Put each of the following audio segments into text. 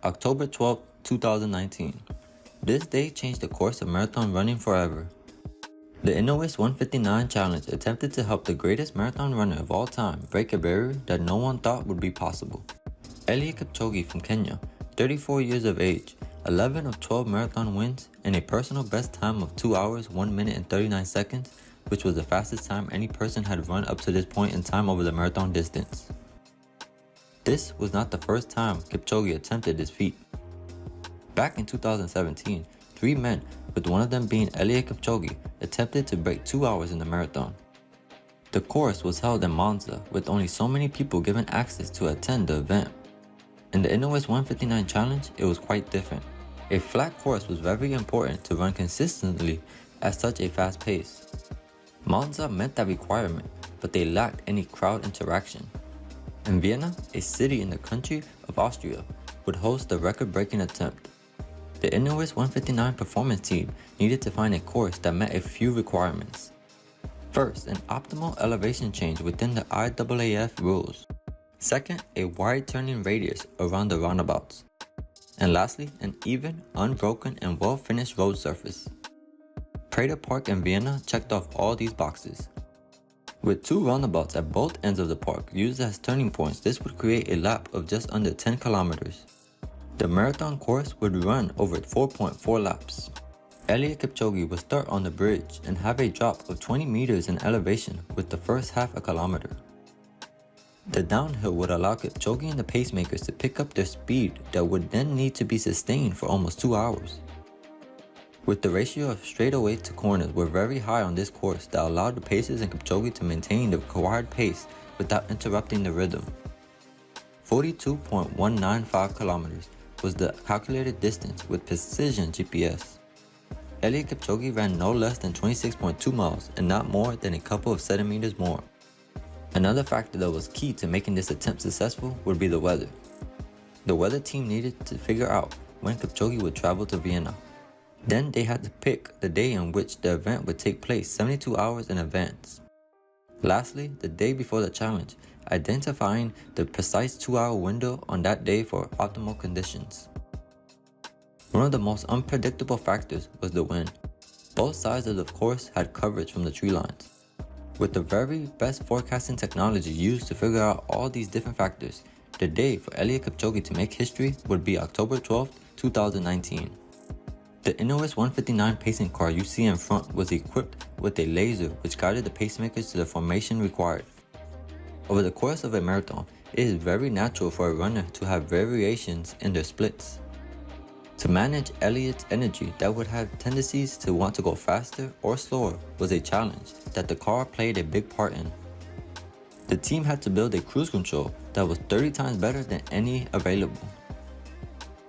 October 12, 2019. This day changed the course of marathon running forever. The INEOS 159 Challenge attempted to help the greatest marathon runner of all time break a barrier that no one thought would be possible. Eliud Kipchoge from Kenya, 34 years of age, 11 of 12 marathon wins, and a personal best time of 2 hours, 1 minute and 39 seconds, which was the fastest time any person had run up to this point in time over the marathon distance. This was not the first time Kipchoge attempted this feat. Back in 2017, 3 men, with one of them being Eliud Kipchoge, attempted to break 2 hours in the marathon. The course was held in Monza, with only so many people given access to attend the event. In the INEOS 159 Challenge, it was quite different. A flat course was very important to run consistently at such a fast pace. Monza met that requirement, but they lacked any crowd interaction. In Vienna, a city in the country of Austria, would host the record-breaking attempt. The INEOS 159 performance team needed to find a course that met a few requirements. First, an optimal elevation change within the IAAF rules. Second, a wide turning radius around the roundabouts. And lastly, an even, unbroken, and well-finished road surface. Prater Park in Vienna checked off all these boxes. With 2 roundabouts at both ends of the park used as turning points, this would create a lap of just under 10 kilometers. The marathon course would run over 4.4 laps. Eliud Kipchoge would start on the bridge and have a drop of 20 meters in elevation with the first half a kilometer. The downhill would allow Kipchoge and the pacemakers to pick up their speed that would then need to be sustained for almost 2 hours. With the ratio of straightaway to corners were very high on this course that allowed the pacers and Kipchoge to maintain the required pace without interrupting the rhythm. 42.195 kilometers was the calculated distance with precision GPS. Eliud Kipchoge ran no less than 26.2 miles and not more than a couple of centimeters more. Another factor that was key to making this attempt successful would be the weather. The weather team needed to figure out when Kipchoge would travel to Vienna. Then they had to pick the day in which the event would take place 72 hours in advance. Lastly, the day before the challenge, identifying the precise 2-hour window on that day for optimal conditions. One of the most unpredictable factors was the wind. Both sides of the course had coverage from the tree lines. With the very best forecasting technology used to figure out all these different factors, the day for Eliud Kipchoge to make history would be October 12, 2019. The INEOS 159 pacing car you see in front was equipped with a laser which guided the pacemakers to the formation required. Over the course of a marathon, it is very natural for a runner to have variations in their splits. To manage Eliud's energy that would have tendencies to want to go faster or slower was a challenge that the car played a big part in. The team had to build a cruise control that was 30 times better than any available.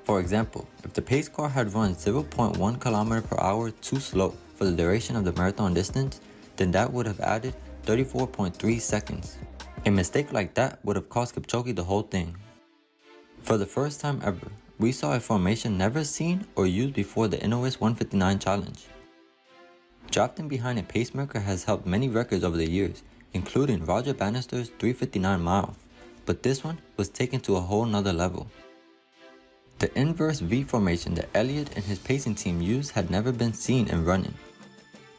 For example, if the pace car had run 0.1 km per hour too slow for the duration of the marathon distance, then that would have added 34.3 seconds. A mistake like that would have cost Kipchoge the whole thing. For the first time ever, we saw a formation never seen or used before the INEOS 159 Challenge. Drafting behind a pacemaker has helped many records over the years, including Roger Bannister's 359 mile, but this one was taken to a whole nother level. The inverse V formation that Eliud and his pacing team used had never been seen in running.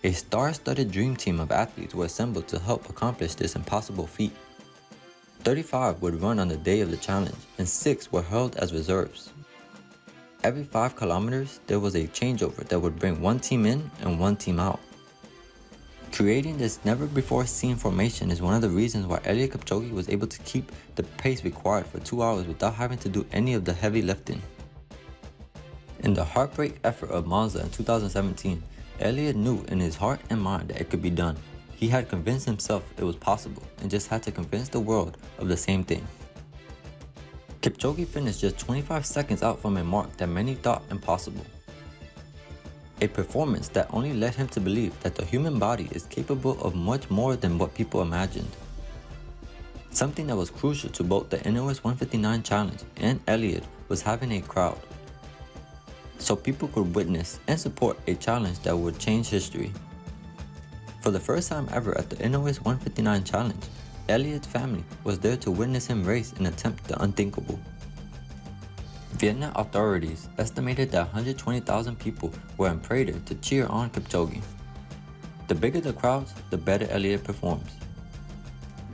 A star-studded dream team of athletes were assembled to help accomplish this impossible feat. 35 would run on the day of the challenge, and 6 were held as reserves. Every 5 kilometers, there was a changeover that would bring one team in and one team out. Creating this never-before-seen formation is one of the reasons why Eliud Kipchoge was able to keep the pace required for 2 hours without having to do any of the heavy lifting. In the heartbreak effort of Monza in 2017, Eliud knew in his heart and mind that it could be done. He had convinced himself it was possible and just had to convince the world of the same thing. Kipchoge finished just 25 seconds out from a mark that many thought impossible. A performance that only led him to believe that the human body is capable of much more than what people imagined. Something that was crucial to both the INEOS 159 Challenge and Eliud was having a crowd, so people could witness and support a challenge that would change history. For the first time ever at the INEOS 159 Challenge, Eliud's family was there to witness him race and attempt the unthinkable. Vietnam authorities estimated that 120,000 people were in Prater to cheer on Kipchoge. The bigger the crowds, the better Eliud performs.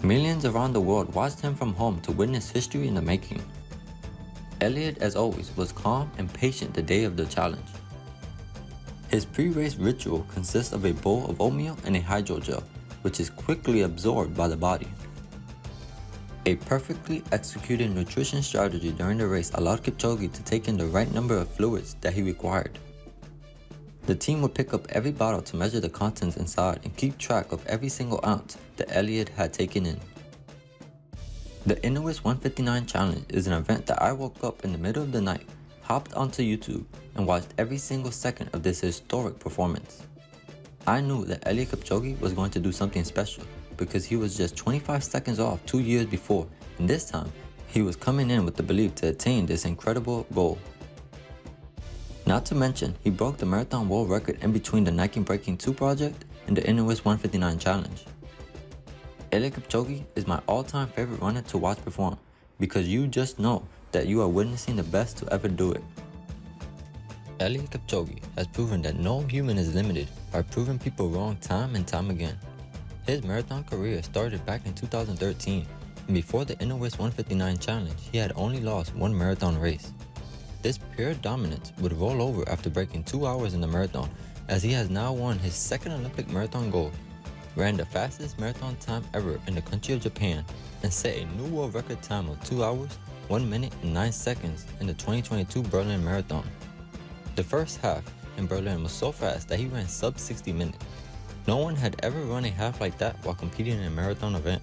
Millions around the world watched him from home to witness history in the making. Eliud, as always, was calm and patient the day of the challenge. His pre-race ritual consists of a bowl of oatmeal and a hydrogel, which is quickly absorbed by the body. A perfectly executed nutrition strategy during the race allowed Kipchoge to take in the right number of fluids that he required. The team would pick up every bottle to measure the contents inside and keep track of every single ounce that Eliud had taken in. The INEOS 159 Challenge is an event that I woke up in the middle of the night, hopped onto YouTube, and watched every single second of this historic performance. I knew that Eliud Kipchoge was going to do something special because he was just 25 seconds off 2 years before, and this time, he was coming in with the belief to attain this incredible goal. Not to mention, he broke the marathon world record in between the Nike Breaking2 Project and the INEOS 159 Challenge. Eliud Kipchoge is my all-time favorite runner to watch perform because you just know that you are witnessing the best to ever do it. Eliud Kipchoge has proven that no human is limited by proving people wrong time and time again. His marathon career started back in 2013, and before the INEOS 159 Challenge, he had only lost one marathon race. This pure dominance would roll over after breaking 2 hours in the marathon, as he has now won his second Olympic marathon gold, ran the fastest marathon time ever in the country of Japan, and set a new world record time of 2 hours, 1 minute and 9 seconds in the 2022 Berlin Marathon. The first half in Berlin was so fast that he ran sub 60 minutes. No one had ever run a half like that while competing in a marathon event.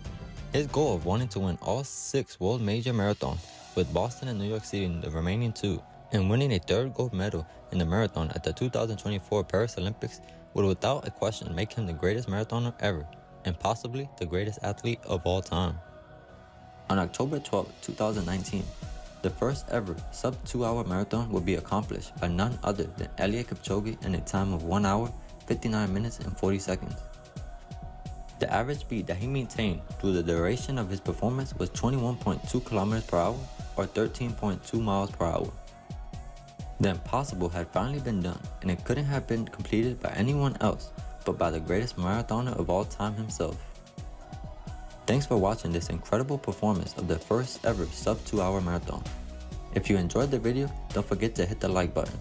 His goal of wanting to win all 6 world major marathons, with Boston and New York City in the remaining 2, and winning a 3rd gold medal in the marathon at the 2024 Paris Olympics would without a question make him the greatest marathoner ever, and possibly the greatest athlete of all time. On October 12, 2019, the first ever sub 2 hour marathon will be accomplished by none other than Eliud Kipchoge in a time of 1 hour, 59 minutes and 40 seconds. The average speed that he maintained through the duration of his performance was 21.2 kilometers per hour or 13.2 miles per hour. The impossible had finally been done, and it couldn't have been completed by anyone else but by the greatest marathoner of all time himself. Thanks for watching this incredible performance of the first ever sub 2 hour marathon. If you enjoyed the video, don't forget to hit the like button.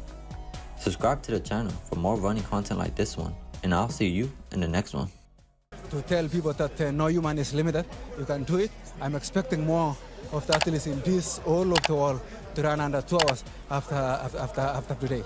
Subscribe to the channel for more running content like this one, and I'll see you in the next one. To tell people that no human is limited, you can do it. I'm expecting more of the athletes in this all of the world to run under 2 hours after today.